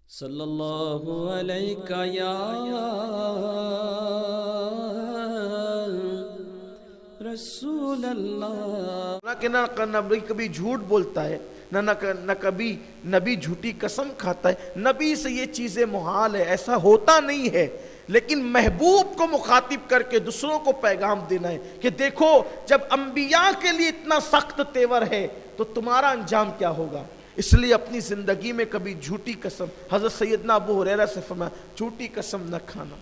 सल्लल्लाहु अलैका या रसूल अल्लाह। ना नबी कभी झूठ बोलता है, न कभी नबी झूठी कसम खाता है। नबी से ये चीजें मुहाल है, ऐसा होता नहीं है। लेकिन महबूब को मुखातिब करके दूसरों को पैगाम देना है कि देखो, जब अंबिया के लिए इतना सख्त तेवर है तो तुम्हारा अंजाम क्या होगा। इसलिए अपनी जिंदगी में कभी झूठी कसम, हजरत सैयदना अबू हुरैरा से फरमाया, झूठी कसम न खाना।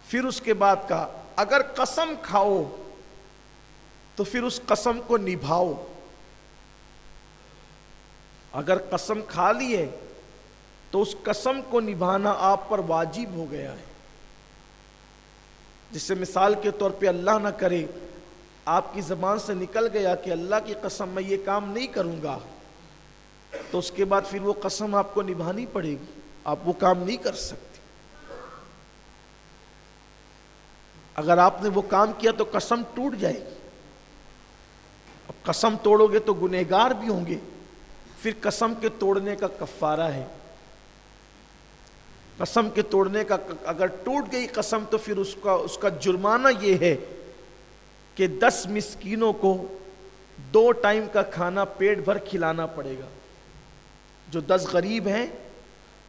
फिर उसके बाद कहा, अगर कसम खाओ तो फिर उस कसम को निभाओ। अगर कसम खा लिए तो उस कसम को निभाना आप पर वाजिब हो गया है। जिससे मिसाल के तौर पे अल्लाह ना करे आपकी ज़बान से निकल गया कि अल्लाह की कसम मैं ये काम नहीं करूँगा, तो उसके बाद फिर वो कसम आपको निभानी पड़ेगी, आप वो काम नहीं कर सकते। अगर आपने वो काम किया तो कसम टूट जाएगी। अब कसम तोड़ोगे तो गुनहगार भी होंगे, फिर कसम के तोड़ने का कफ़ारा है। कसम के तोड़ने का, अगर टूट गई कसम तो फिर उसका जुर्माना ये है कि 10 मिस्कीनों को 2 टाइम का खाना पेट भर खिलाना पड़ेगा। जो 10 गरीब हैं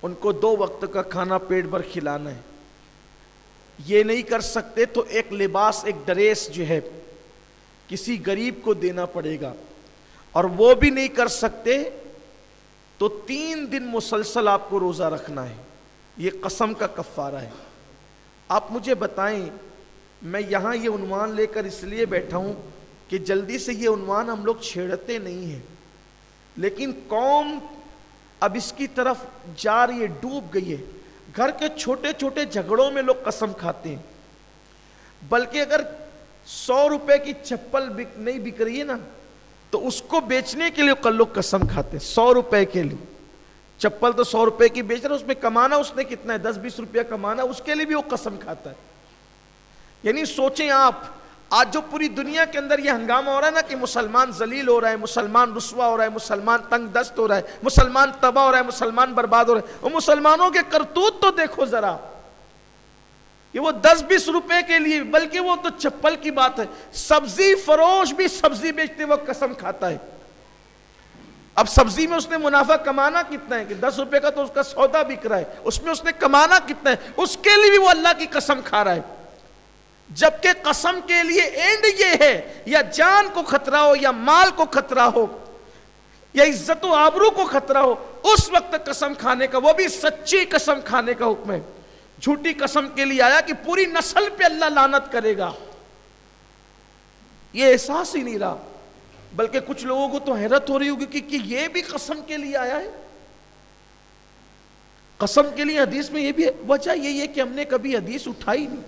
उनको 2 वक्त का खाना पेट भर खिलाना है। ये नहीं कर सकते तो एक लिबास, एक ड्रेस जो है किसी गरीब को देना पड़ेगा। और वो भी नहीं कर सकते तो 3 दिन मुसलसल आपको रोज़ा रखना है। ये कसम का कफ़ारा है। आप मुझे बताएं, मैं यहाँ ये उन्वान लेकर इसलिए बैठा हूँ कि जल्दी से ये उन्वान हम लोग छेड़ते नहीं हैं, लेकिन कौम अब इसकी तरफ जा रही है, डूब गई है। घर के छोटे छोटे झगड़ों में लोग कसम खाते हैं। बल्कि अगर 100 रुपए की चप्पल नहीं बिक रही है ना, तो उसको बेचने के लिए कल लोग कसम खाते हैं। 100 रुपए के लिए चप्पल, तो 100 रुपए की बेच रहा है, उसमें कमाना उसने कितना है, 10-20 रुपया कमाना, उसके लिए भी वो कसम खाता है। यानी सोचें आप, आज जो पूरी दुनिया के अंदर ये हंगामा हो रहा है ना कि मुसलमान जलील हो रहा है, मुसलमान रुस्वा हो रहा है, मुसलमान तंग दस्त हो रहा है, मुसलमान तबाह हो रहा है, मुसलमान बर्बाद हो रहा है। और मुसलमानों के करतूत तो देखो जरा, ये वो 10-20 रुपए के लिए, बल्कि वो तो चप्पल की बात है, सब्जी फरोश भी सब्जी बेचते वक्त कसम खाता है। अब सब्जी में उसने मुनाफा कमाना कितना है कि 10 रुपए का तो उसका सौदा बिक रहा है, उसमें उसने कमाना कितना है, उसके लिए भी वो अल्लाह की कसम खा रहा है। जबकि कसम के लिए एंड ये है, या जान को खतरा हो, या माल को खतरा हो, या इज्जत व आबरू को खतरा हो, उस वक्त कसम खाने का, वो भी सच्ची कसम खाने का हुक्म है। झूठी कसम के लिए आया कि पूरी नस्ल पे अल्लाह लानत करेगा, ये एहसास ही नहीं रहा। बल्कि कुछ लोगों को तो हैरत हो रही होगी कि ये भी कसम के लिए आया है। कसम के लिए हदीस में ये भी वजह यही है कि हमने कभी हदीस उठाई नहीं।